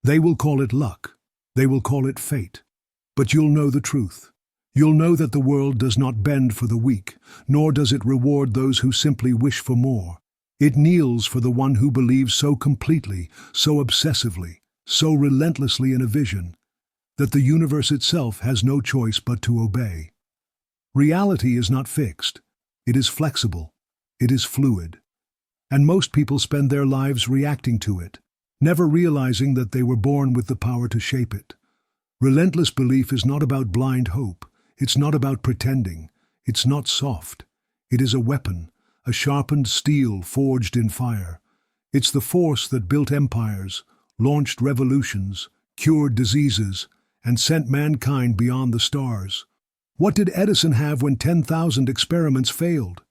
They will call it luck. They will call it fate. But you'll know the truth. You'll know that the world does not bend for the weak, nor does it reward those who simply wish for more. It kneels for the one who believes so completely, so obsessively, so relentlessly in a vision, that the universe itself has no choice but to obey. Reality is not fixed. It is flexible. It is fluid. And most people spend their lives reacting to it, never realizing that they were born with the power to shape it. Relentless belief is not about blind hope. It's not about pretending. It's not soft. It is a weapon, a sharpened steel forged in fire. It's the force that built empires, launched revolutions, cured diseases, and sent mankind beyond the stars. What did Edison have when 10,000 experiments failed?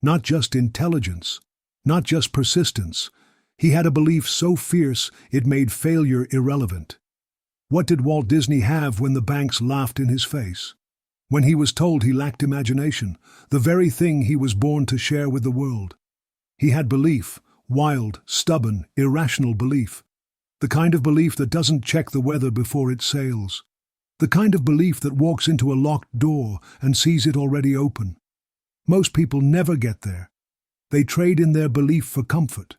Not just intelligence, not just persistence. He had a belief so fierce it made failure irrelevant. What did Walt Disney have when the banks laughed in his face? When he was told he lacked imagination, the very thing he was born to share with the world? He had belief, wild, stubborn, irrational belief. The kind of belief that doesn't check the weather before it sails. The kind of belief that walks into a locked door and sees it already open. Most people never get there. They trade in their belief for comfort.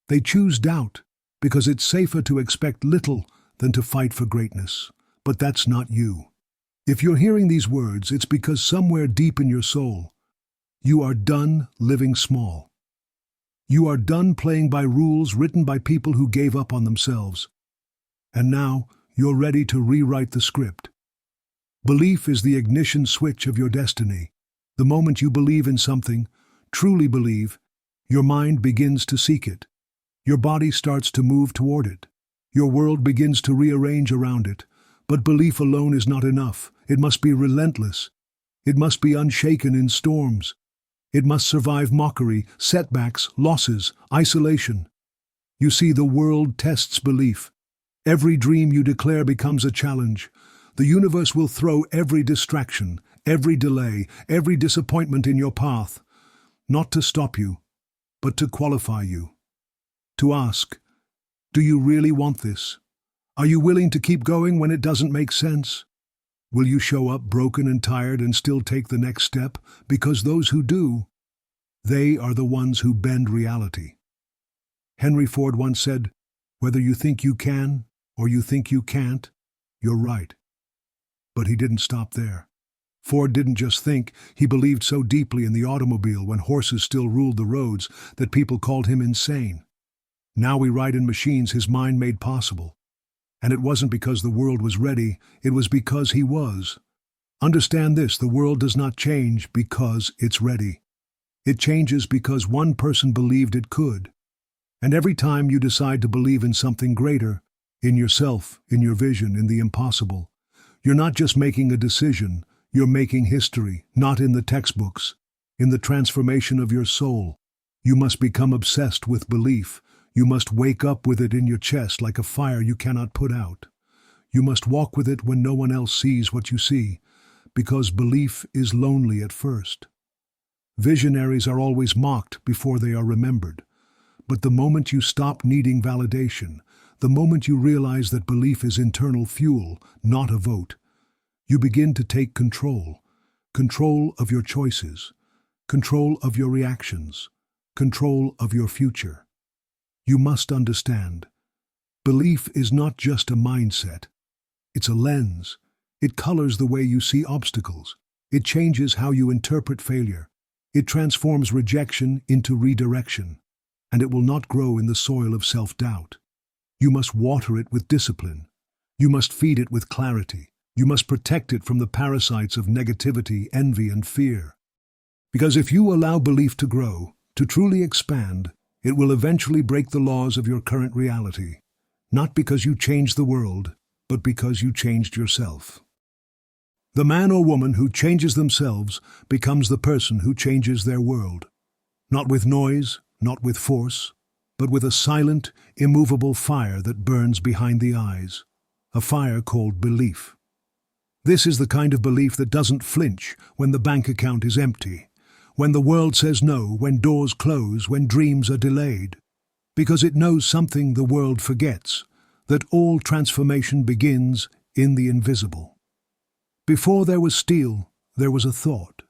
They choose doubt because it's safer to expect little than to fight for greatness. But that's not you. If you're hearing these words, it's because somewhere deep in your soul, you are done living small. You are done playing by rules written by people who gave up on themselves. And now, you're ready to rewrite the script. Belief is the ignition switch of your destiny. The moment you believe in something, truly believe, your mind begins to seek it. Your body starts to move toward it. Your world begins to rearrange around it. But belief alone is not enough. It must be relentless. It must be unshaken in storms. It must survive mockery, setbacks, losses, isolation. You see, the world tests belief. Every dream you declare becomes a challenge. The universe will throw every distraction, every delay, every disappointment in your path, not to stop you, but to qualify you. To ask, do you really want this? Are you willing to keep going when it doesn't make sense? Will you show up broken and tired and still take the next step? Because those who do, they are the ones who bend reality. Henry Ford once said, "Whether you think you can or you think you can't, you're right." But he didn't stop there. Ford didn't just think, he believed so deeply in the automobile when horses still ruled the roads that people called him insane. Now we ride in machines his mind made possible. And it wasn't because the world was ready, it was because he was. Understand this, the world does not change because it's ready. It changes because one person believed it could. And every time you decide to believe in something greater, in yourself, in your vision, in the impossible, you're not just making a decision, you're making history, not in the textbooks, in the transformation of your soul. You must become obsessed with belief. You must wake up with it in your chest like a fire you cannot put out. You must walk with it when no one else sees what you see, because belief is lonely at first. Visionaries are always mocked before they are remembered. But the moment you stop needing validation, the moment you realize that belief is internal fuel, not a vote, you begin to take control. Control of your choices, control of your reactions, control of your future. You must understand, belief is not just a mindset. It's a lens. It colors the way you see obstacles. It changes how you interpret failure. It transforms rejection into redirection. And it will not grow in the soil of self-doubt. You must water it with discipline. You must feed it with clarity. You must protect it from the parasites of negativity, envy, and fear. Because if you allow belief to grow, to truly expand, it will eventually break the laws of your current reality, not because you changed the world, but because you changed yourself. The man or woman who changes themselves becomes the person who changes their world. Not with noise, not with force, but with a silent, immovable fire that burns behind the eyes, a fire called belief. This is the kind of belief that doesn't flinch when the bank account is empty, when the world says no, when doors close, when dreams are delayed. Because it knows something the world forgets. that all transformation begins in the invisible. Before there was steel, there was a thought.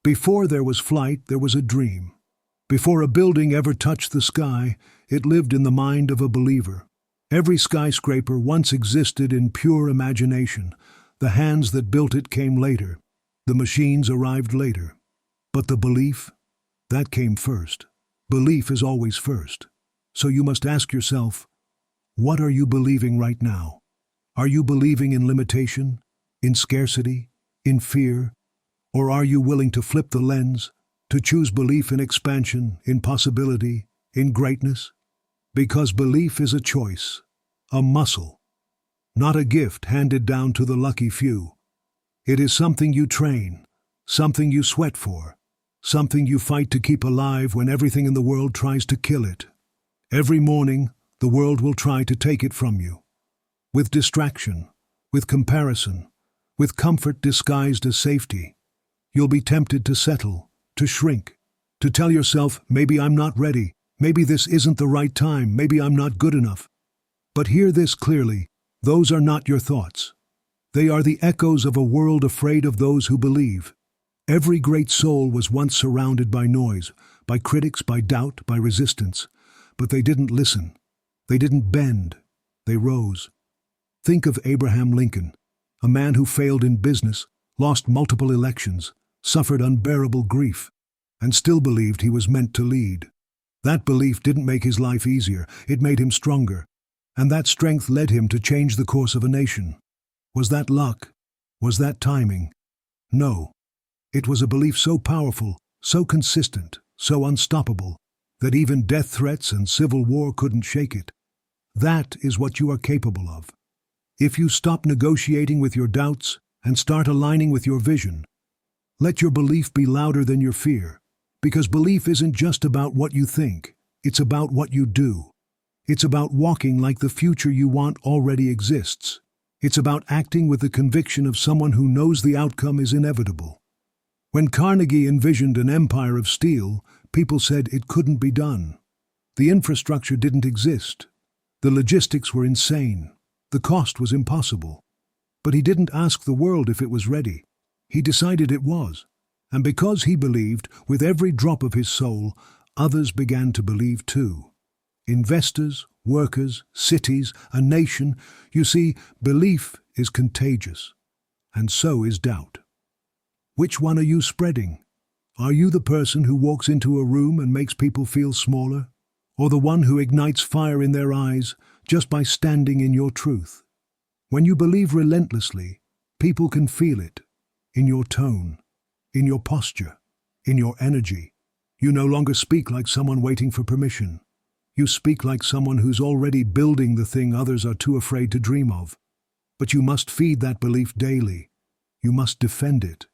Before there was flight, there was a dream. Before a building ever touched the sky, it lived in the mind of a believer. Every skyscraper once existed in pure imagination. The hands that built it came later. The machines arrived later. But the belief, that came first. Belief is always first. So you must ask yourself, what are you believing right now? Are you believing in limitation, in scarcity, in fear? Or are you willing to flip the lens, to choose belief in expansion, in possibility, in greatness? Because belief is a choice, a muscle, not a gift handed down to the lucky few. It is something you train, something you sweat for, something you fight to keep alive when everything in the world tries to kill it. Every morning, the world will try to take it from you. With distraction, with comparison, with comfort disguised as safety. You'll be tempted to settle, to shrink, to tell yourself, maybe I'm not ready, maybe this isn't the right time, maybe I'm not good enough. But hear this clearly, those are not your thoughts. They are the echoes of a world afraid of those who believe. Every great soul was once surrounded by noise, by critics, by doubt, by resistance. But they didn't listen. They didn't bend. They rose. Think of Abraham Lincoln, a man who failed in business, lost multiple elections, suffered unbearable grief, and still believed he was meant to lead. That belief didn't make his life easier, it made him stronger, and that strength led him to change the course of a nation. Was that luck? Was that timing? No. It was a belief so powerful, so consistent, so unstoppable, that even death threats and civil war couldn't shake it. That is what you are capable of. If you stop negotiating with your doubts and start aligning with your vision, let your belief be louder than your fear, because belief isn't just about what you think, it's about what you do. It's about walking like the future you want already exists. It's about acting with the conviction of someone who knows the outcome is inevitable. When Carnegie envisioned an empire of steel, people said it couldn't be done. The infrastructure didn't exist. The logistics were insane. The cost was impossible. But he didn't ask the world if it was ready. He decided it was. And because he believed, with every drop of his soul, others began to believe too. Investors, workers, cities, a nation. You see, belief is contagious. And so is doubt. Which one are you spreading? Are you the person who walks into a room and makes people feel smaller? Or the one who ignites fire in their eyes just by standing in your truth? When you believe relentlessly, people can feel it. In your tone, in your posture, in your energy. You no longer speak like someone waiting for permission. You speak like someone who's already building the thing others are too afraid to dream of. But you must feed that belief daily. You must defend it.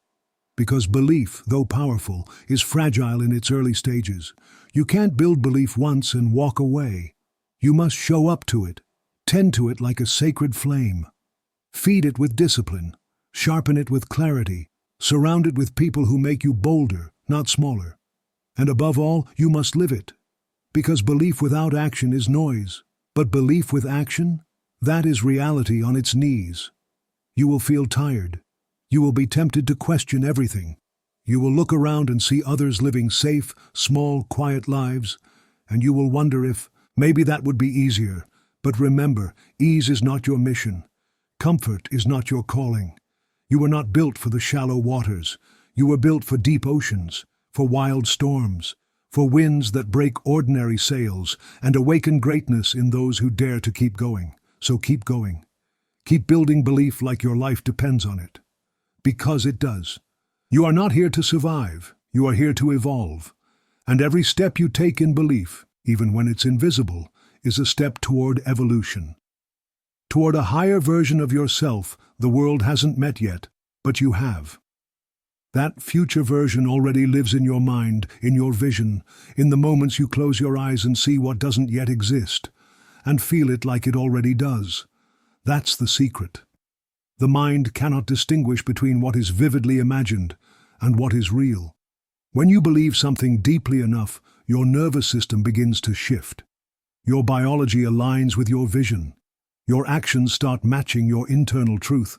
Because belief, though powerful, is fragile in its early stages. You can't build belief once and walk away. You must show up to it, tend to it like a sacred flame. Feed it with discipline, sharpen it with clarity, surround it with people who make you bolder, not smaller. And above all, you must live it. Because belief without action is noise, but belief with action, that is reality on its knees. You will feel tired. You will be tempted to question everything. You will look around and see others living safe, small, quiet lives, and you will wonder if, maybe that would be easier. But remember, ease is not your mission. Comfort is not your calling. You were not built for the shallow waters. You were built for deep oceans, for wild storms, for winds that break ordinary sails and awaken greatness in those who dare to keep going. So keep going. Keep building belief like your life depends on it. Because it does. You are not here to survive. You are here to evolve. And every step you take in belief, even when it's invisible, is a step toward evolution. Toward a higher version of yourself the world hasn't met yet, but you have. That future version already lives in your mind, in your vision, in the moments you close your eyes and see what doesn't yet exist, and feel it like it already does. That's the secret. The mind cannot distinguish between what is vividly imagined and what is real. When you believe something deeply enough, your nervous system begins to shift. Your biology aligns with your vision. Your actions start matching your internal truth,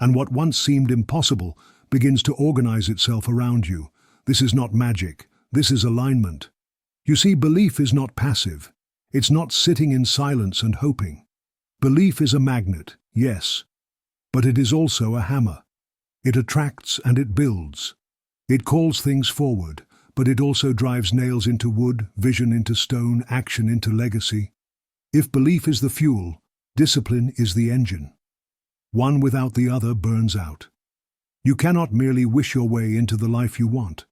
and what once seemed impossible begins to organize itself around you. This is not magic, this is alignment. You see, belief is not passive. It's not sitting in silence and hoping. Belief is a magnet, yes, but it is also a hammer. It attracts and it builds. It calls things forward, but it also drives nails into wood, vision into stone, action into legacy. If belief is the fuel, discipline is the engine. One without the other burns out. You cannot merely wish your way into the life you want.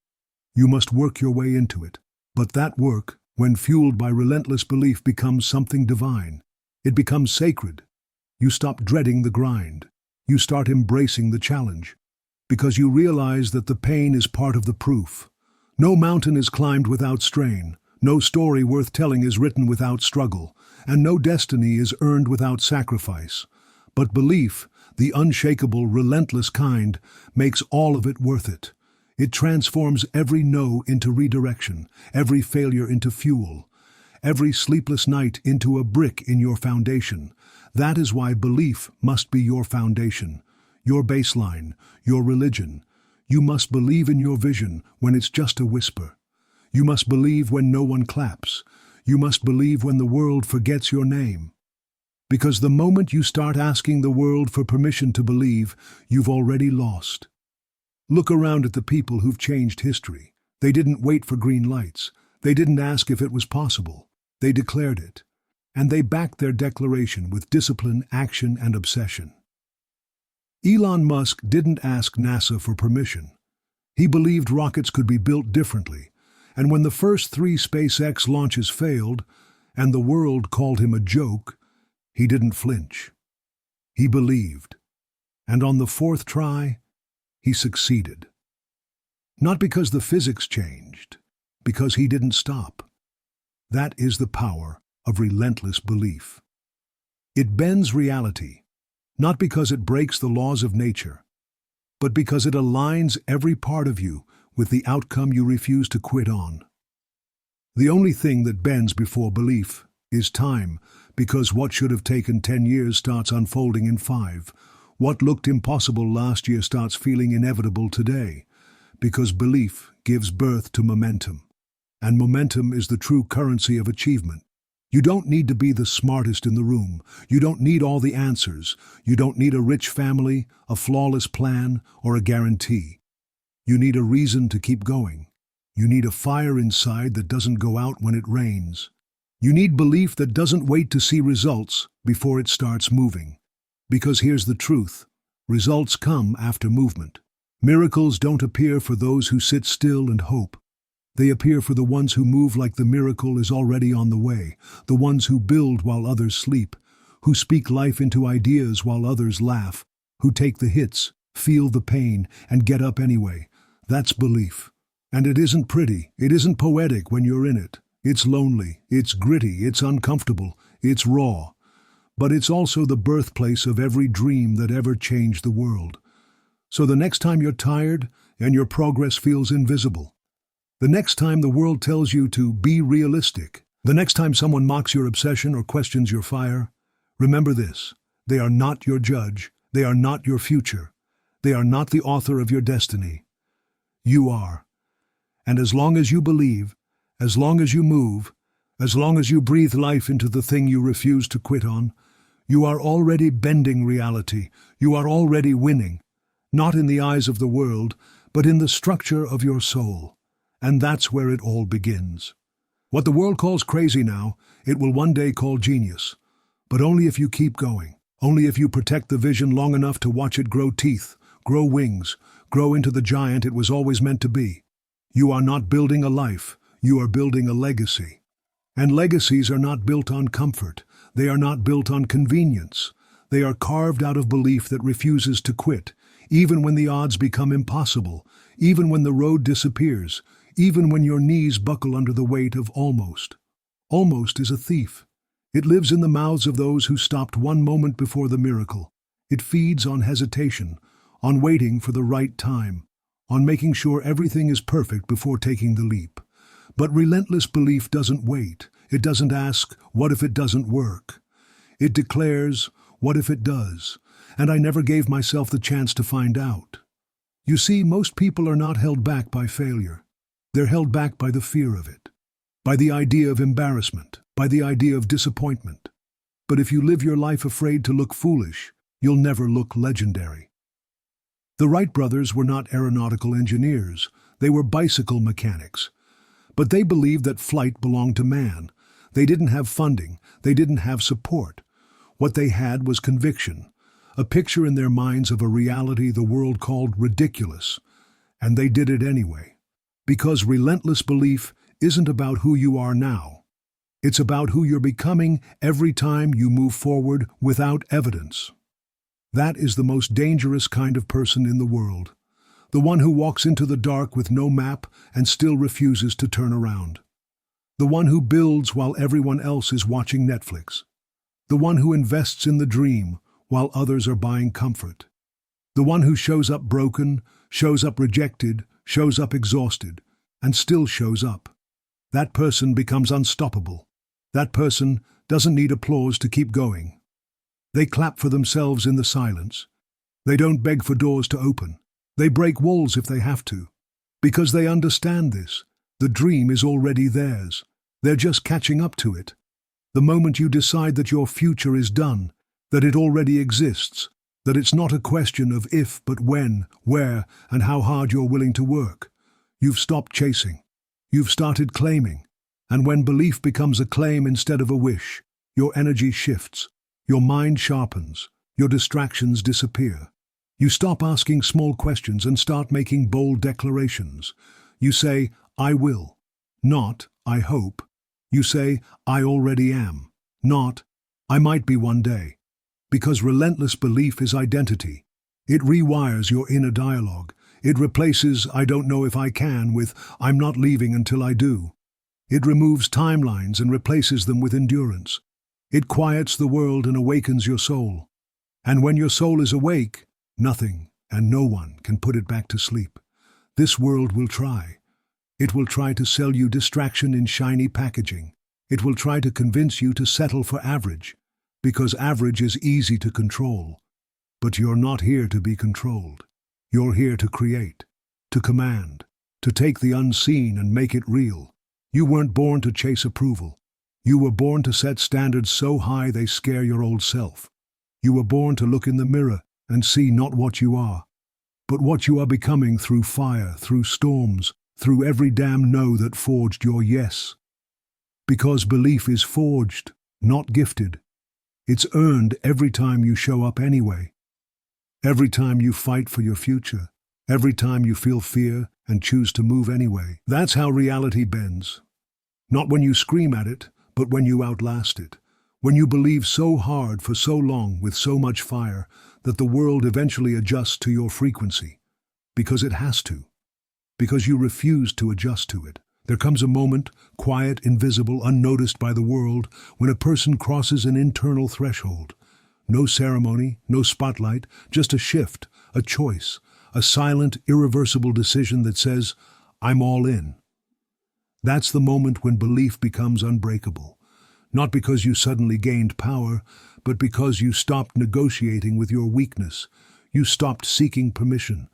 You must work your way into it. But that work, when fueled by relentless belief, becomes something divine. It becomes sacred. You stop dreading the grind. You start embracing the challenge. Because you realize that the pain is part of the proof. No mountain is climbed without strain. No story worth telling is written without struggle. And no destiny is earned without sacrifice. But belief, the unshakable, relentless kind, makes all of it worth it. It transforms every no into redirection, every failure into fuel, every sleepless night into a brick in your foundation. That is why belief must be your foundation, your baseline, your religion. You must believe in your vision when it's just a whisper. You must believe when no one claps. You must believe when the world forgets your name. Because the moment you start asking the world for permission to believe, you've already lost. Look around at the people who've changed history. They didn't wait for green lights. They didn't ask if it was possible. They declared it. And they backed their declaration with discipline, action, and obsession. Elon Musk didn't ask NASA for permission. He believed rockets could be built differently. And when the first 3 SpaceX launches failed, and the world called him a joke, he didn't flinch. He believed. And on the 4th try, he succeeded. Not because the physics changed, because he didn't stop. That is the power of relentless belief. It bends reality, not because it breaks the laws of nature, but because it aligns every part of you with the outcome you refuse to quit on. The only thing that bends before belief is time, because what should have taken 10 years starts unfolding in 5. What looked impossible last year starts feeling inevitable today, because belief gives birth to momentum. And momentum is the true currency of achievement. You don't need to be the smartest in the room. You don't need all the answers. You don't need a rich family, a flawless plan, or a guarantee. You need a reason to keep going. You need a fire inside that doesn't go out when it rains. You need belief that doesn't wait to see results before it starts moving. Because here's the truth, results come after movement. Miracles don't appear for those who sit still and hope. They appear for the ones who move like the miracle is already on the way, the ones who build while others sleep, who speak life into ideas while others laugh, who take the hits, feel the pain, and get up anyway. That's belief. And it isn't pretty, it isn't poetic when you're in it. It's lonely, it's gritty, it's uncomfortable, it's raw. But it's also the birthplace of every dream that ever changed the world. So the next time you're tired and your progress feels invisible, the next time the world tells you to be realistic, the next time someone mocks your obsession or questions your fire, remember this: they are not your judge, they are not your future, they are not the author of your destiny. You are. And as long as you believe, as long as you move, as long as you breathe life into the thing you refuse to quit on, you are already bending reality. You are already winning, not in the eyes of the world, but in the structure of your soul. And that's where it all begins. What the world calls crazy now, it will one day call genius. But only if you keep going, only if you protect the vision long enough to watch it grow teeth, grow wings, grow into the giant it was always meant to be. You are not building a life, you are building a legacy. And legacies are not built on comfort. They are not built on convenience. They are carved out of belief that refuses to quit, even when the odds become impossible, even when the road disappears, even when your knees buckle under the weight of almost. Almost is a thief. It lives in the mouths of those who stopped one moment before the miracle. It feeds on hesitation, on waiting for the right time, on making sure everything is perfect before taking the leap. But relentless belief doesn't wait. It doesn't ask, what if it doesn't work? It declares, what if it does? And I never gave myself the chance to find out. You see, most people are not held back by failure. They're held back by the fear of it, by the idea of embarrassment, by the idea of disappointment. But if you live your life afraid to look foolish, you'll never look legendary. The Wright brothers were not aeronautical engineers. They were bicycle mechanics. But they believed that flight belonged to man. They didn't have funding. They didn't have support. What they had was conviction, a picture in their minds of a reality the world called ridiculous. And they did it anyway. Because relentless belief isn't about who you are now. It's about who you're becoming every time you move forward without evidence. That is the most dangerous kind of person in the world. The one who walks into the dark with no map and still refuses to turn around. The one who builds while everyone else is watching Netflix. The one who invests in the dream while others are buying comfort. The one who shows up broken, shows up rejected, shows up exhausted, and still shows up. That person becomes unstoppable. That person doesn't need applause to keep going. They clap for themselves in the silence. They don't beg for doors to open. They break walls if they have to. Because they understand this. The dream is already theirs. They're just catching up to it. The moment you decide that your future is done, that it already exists, that it's not a question of if but when, where, and how hard you're willing to work, you've stopped chasing. You've started claiming. And when belief becomes a claim instead of a wish, your energy shifts, your mind sharpens, your distractions disappear. You stop asking small questions and start making bold declarations. You say, I will. Not, I hope. You say, I already am. Not, I might be one day. Because relentless belief is identity. It rewires your inner dialogue. It replaces, I don't know if I can, with, I'm not leaving until I do. It removes timelines and replaces them with endurance. It quiets the world and awakens your soul. And when your soul is awake, nothing and no one can put it back to sleep. This world will try. It will try to sell you distraction in shiny packaging. It will try to convince you to settle for average, because average is easy to control. But you're not here to be controlled. You're here to create, to command, to take the unseen and make it real. You weren't born to chase approval. You were born to set standards so high they scare your old self. You were born to look in the mirror and see not what you are, but what you are becoming through fire, through storms, through every damn no that forged your yes. Because belief is forged, not gifted. It's earned every time you show up anyway. Every time you fight for your future. Every time you feel fear and choose to move anyway. That's how reality bends. Not when you scream at it, but when you outlast it. When you believe so hard for so long with so much fire that the world eventually adjusts to your frequency. Because it has to. Because you refuse to adjust to it. There comes a moment, quiet, invisible, unnoticed by the world, when a person crosses an internal threshold. No ceremony, no spotlight, just a shift, a choice, a silent, irreversible decision that says, I'm all in. That's the moment when belief becomes unbreakable. Not because you suddenly gained power, but because you stopped negotiating with your weakness. You stopped seeking permission.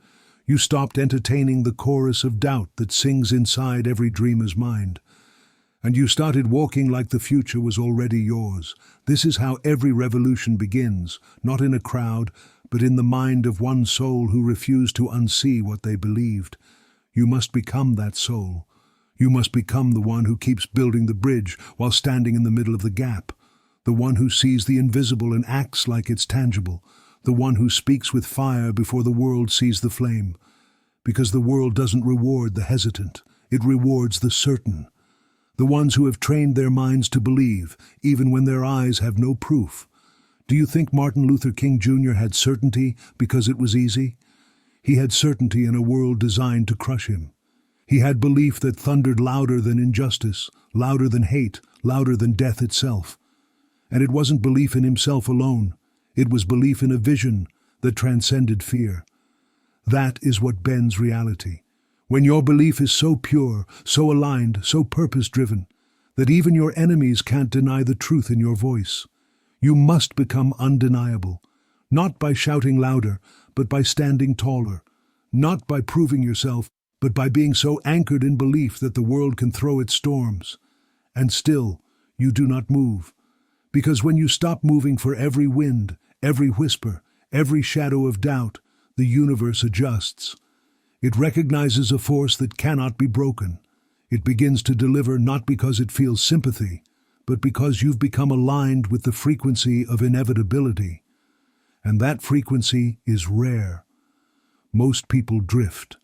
You stopped entertaining the chorus of doubt that sings inside every dreamer's mind. And you started walking like the future was already yours. This is how every revolution begins, not in a crowd, but in the mind of one soul who refused to unsee what they believed. You must become that soul. You must become the one who keeps building the bridge while standing in the middle of the gap, the one who sees the invisible and acts like it's tangible, the one who speaks with fire before the world sees the flame. Because the world doesn't reward the hesitant, it rewards the certain. The ones who have trained their minds to believe, even when their eyes have no proof. Do you think Martin Luther King Jr. had certainty because it was easy? He had certainty in a world designed to crush him. He had belief that thundered louder than injustice, louder than hate, louder than death itself. And it wasn't belief in himself alone. It was belief in a vision that transcended fear. That is what bends reality. When your belief is so pure, so aligned, so purpose-driven, that even your enemies can't deny the truth in your voice. You must become undeniable, not by shouting louder, but by standing taller, not by proving yourself, but by being so anchored in belief that the world can throw its storms. And still, you do not move. Because when you stop moving for every wind, every whisper, every shadow of doubt, the universe adjusts. It recognizes a force that cannot be broken. It begins to deliver not because it feels sympathy, but because you've become aligned with the frequency of inevitability. And that frequency is rare. Most people drift.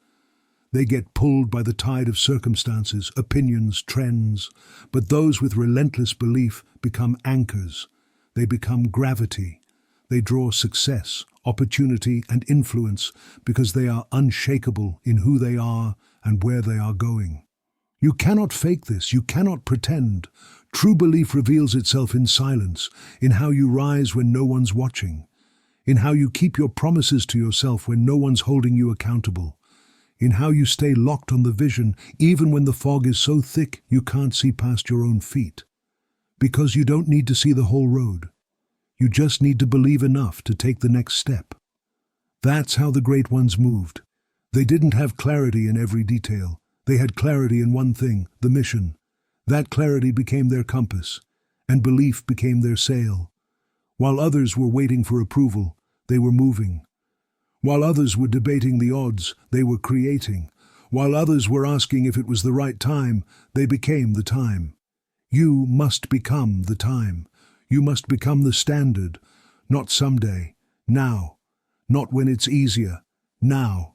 They get pulled by the tide of circumstances, opinions, trends, but those with relentless belief become anchors. They become gravity. They draw success, opportunity, and influence because they are unshakable in who they are and where they are going. You cannot fake this. You cannot pretend. True belief reveals itself in silence, in how you rise when no one's watching, in how you keep your promises to yourself when no one's holding you accountable, in how you stay locked on the vision even when the fog is so thick you can't see past your own feet. Because you don't need to see the whole road. You just need to believe enough to take the next step. That's how the great ones moved. They didn't have clarity in every detail. They had clarity in one thing, the mission. That clarity became their compass, and belief became their sail. While others were waiting for approval, they were moving. While others were debating the odds, they were creating. While others were asking if it was the right time, they became the time. You must become the time. You must become the standard, not someday, now. Not when it's easier, now.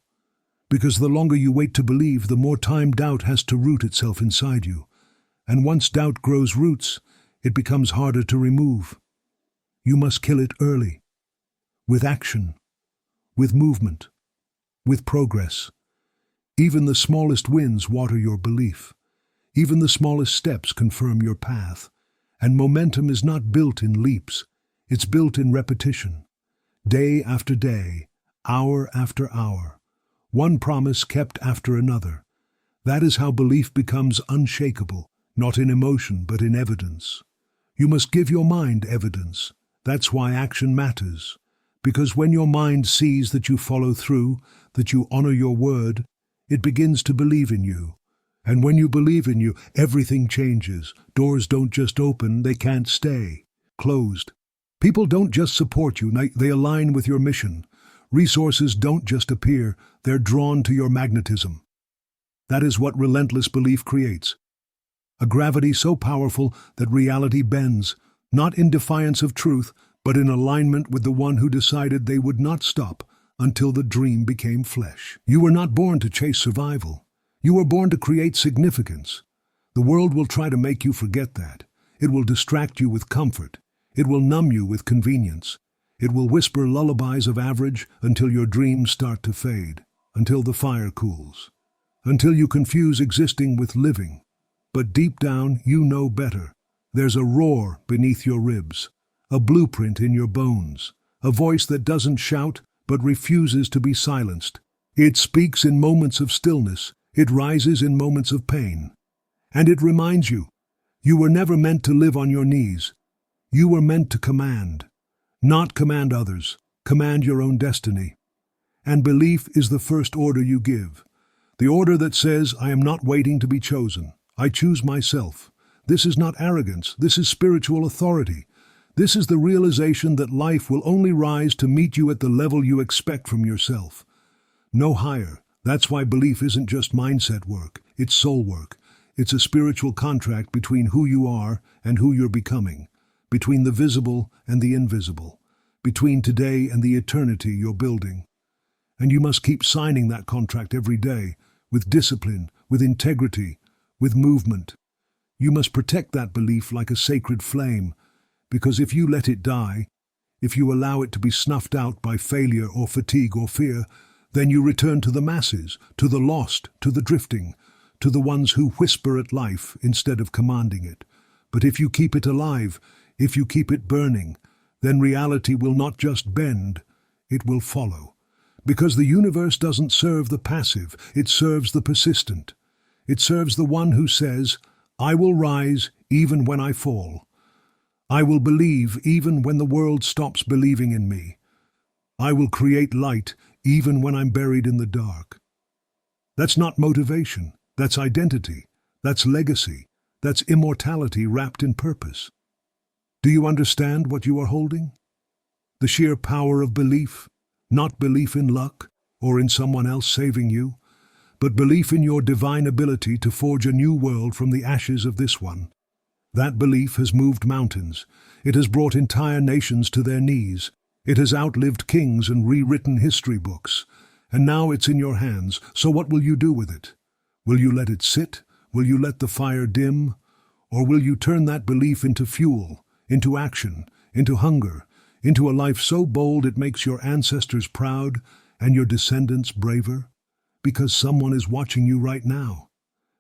Because the longer you wait to believe, the more time doubt has to root itself inside you. And once doubt grows roots, it becomes harder to remove. You must kill it early, with action, with movement, with progress. Even the smallest wins water your belief. Even the smallest steps confirm your path. And momentum is not built in leaps. It's built in repetition. Day after day, hour after hour. One promise kept after another. That is how belief becomes unshakable, not in emotion but in evidence. You must give your mind evidence. That's why action matters. Because when your mind sees that you follow through, that you honor your word, it begins to believe in you. And when you believe in you, everything changes. Doors don't just open, they can't stay closed. People don't just support you, they align with your mission. Resources don't just appear, they're drawn to your magnetism. That is what relentless belief creates. A gravity so powerful that reality bends, not in defiance of truth, but in alignment with the one who decided they would not stop until the dream became flesh. You were not born to chase survival. You were born to create significance. The world will try to make you forget that. It will distract you with comfort. It will numb you with convenience. It will whisper lullabies of average until your dreams start to fade, until the fire cools, until you confuse existing with living. But deep down, you know better. There's a roar beneath your ribs, a blueprint in your bones, a voice that doesn't shout but refuses to be silenced. It speaks in moments of stillness. It rises in moments of pain. And it reminds you, you were never meant to live on your knees. You were meant to command. Not command others, command your own destiny. And belief is the first order you give. The order that says, I am not waiting to be chosen. I choose myself. This is not arrogance. This is spiritual authority. This is the realization that life will only rise to meet you at the level you expect from yourself. No higher. That's why belief isn't just mindset work, it's soul work. It's a spiritual contract between who you are and who you're becoming, between the visible and the invisible, between today and the eternity you're building. And you must keep signing that contract every day, with discipline, with integrity, with movement. You must protect that belief like a sacred flame, because if you let it die, if you allow it to be snuffed out by failure or fatigue or fear, then you return to the masses, to the lost, to the drifting, to the ones who whisper at life instead of commanding it. But if you keep it alive, if you keep it burning, then reality will not just bend, it will follow. Because the universe doesn't serve the passive, it serves the persistent. It serves the one who says, I will rise even when I fall. I will believe even when the world stops believing in me. I will create light even when I'm buried in the dark. That's not motivation, that's identity, that's legacy, that's immortality wrapped in purpose. Do you understand what you are holding? The sheer power of belief, not belief in luck or in someone else saving you, but belief in your divine ability to forge a new world from the ashes of this one. That belief has moved mountains. It has brought entire nations to their knees. It has outlived kings and rewritten history books. And now it's in your hands, so what will you do with it? Will you let it sit? Will you let the fire dim? Or will you turn that belief into fuel, into action, into hunger, into a life so bold it makes your ancestors proud and your descendants braver? Because someone is watching you right now.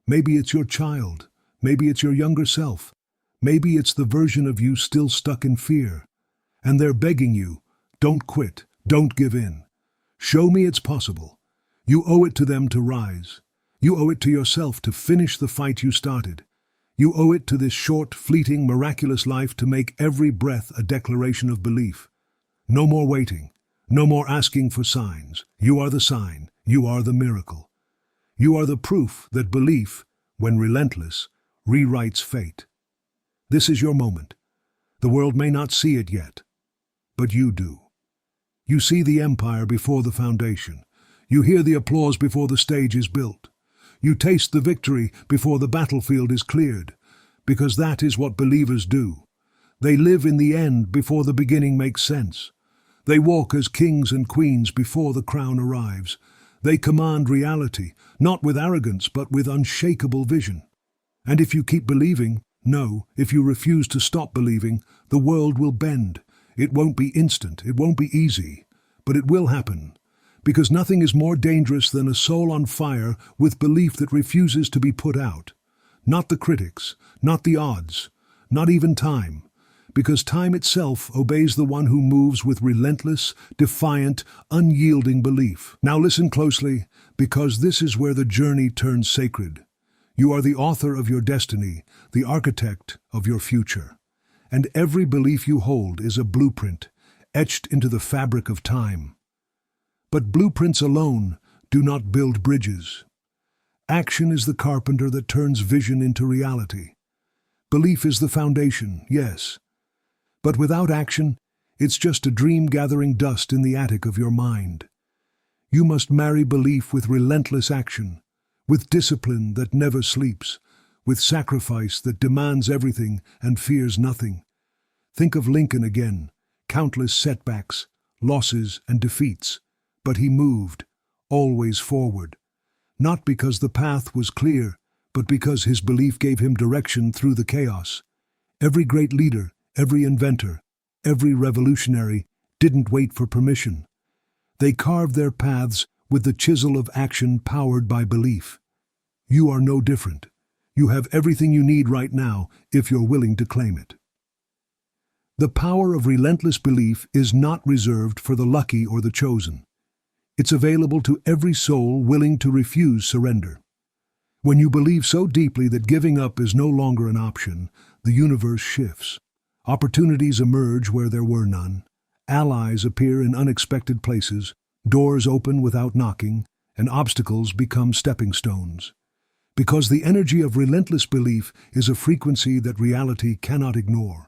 Maybe it's your child. Maybe it's your younger self. Maybe it's the version of you still stuck in fear. And they're begging you, don't quit, don't give in. Show me it's possible. You owe it to them to rise. You owe it to yourself to finish the fight you started. You owe it to this short, fleeting, miraculous life to make every breath a declaration of belief. No more waiting. No more asking for signs. You are the sign. You are the miracle. You are the proof that belief, when relentless, rewrites fate. This is your moment. The world may not see it yet, but you do. You see the empire before the foundation. You hear the applause before the stage is built. You taste the victory before the battlefield is cleared, because that is what believers do. They live in the end before the beginning makes sense. They walk as kings and queens before the crown arrives. They command reality, not with arrogance, but with unshakable vision. And if you keep believing, no, if you refuse to stop believing, the world will bend. It won't be instant, it won't be easy, but it will happen. Because nothing is more dangerous than a soul on fire with belief that refuses to be put out. Not the critics, not the odds, not even time. Because time itself obeys the one who moves with relentless, defiant, unyielding belief. Now listen closely, because this is where the journey turns sacred. You are the author of your destiny, the architect of your future. And every belief you hold is a blueprint, etched into the fabric of time. But blueprints alone do not build bridges. Action is the carpenter that turns vision into reality. Belief is the foundation, yes. But without action, it's just a dream gathering dust in the attic of your mind. You must marry belief with relentless action, with discipline that never sleeps, with sacrifice that demands everything and fears nothing. Think of Lincoln again, countless setbacks, losses and defeats, but he moved, always forward. Not because the path was clear, but because his belief gave him direction through the chaos. Every great leader, every inventor, every revolutionary didn't wait for permission. They carved their paths with the chisel of action powered by belief. You are no different. You have everything you need right now if you're willing to claim it. The power of relentless belief is not reserved for the lucky or the chosen. It's available to every soul willing to refuse surrender. When you believe so deeply that giving up is no longer an option, the universe shifts. Opportunities emerge where there were none. Allies appear in unexpected places. Doors open without knocking, and obstacles become stepping stones. Because the energy of relentless belief is a frequency that reality cannot ignore.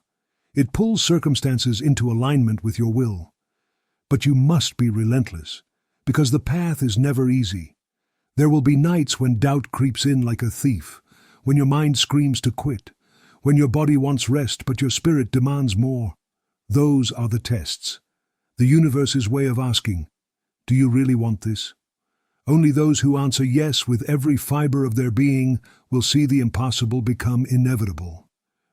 It pulls circumstances into alignment with your will. But you must be relentless, because the path is never easy. There will be nights when doubt creeps in like a thief, when your mind screams to quit, when your body wants rest but your spirit demands more. Those are the tests. The universe's way of asking, do you really want this? Only those who answer yes with every fiber of their being will see the impossible become inevitable.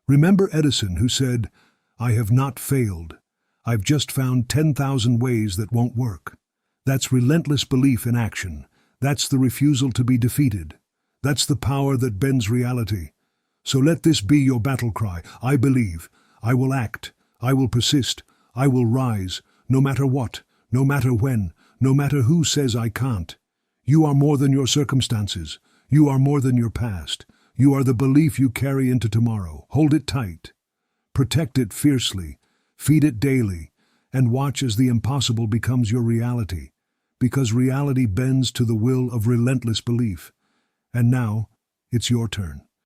Remember Edison, who said, "I have not failed. I've just found 10,000 ways that won't work." That's relentless belief in action. That's the refusal to be defeated. That's the power that bends reality. So let this be your battle cry. I believe. I will act. I will persist. I will rise. No matter what. No matter when. No matter who says I can't. You are more than your circumstances. You are more than your past. You are the belief you carry into tomorrow. Hold it tight. Protect it fiercely, feed it daily, and watch as the impossible becomes your reality, because reality bends to the will of relentless belief. And now, it's your turn.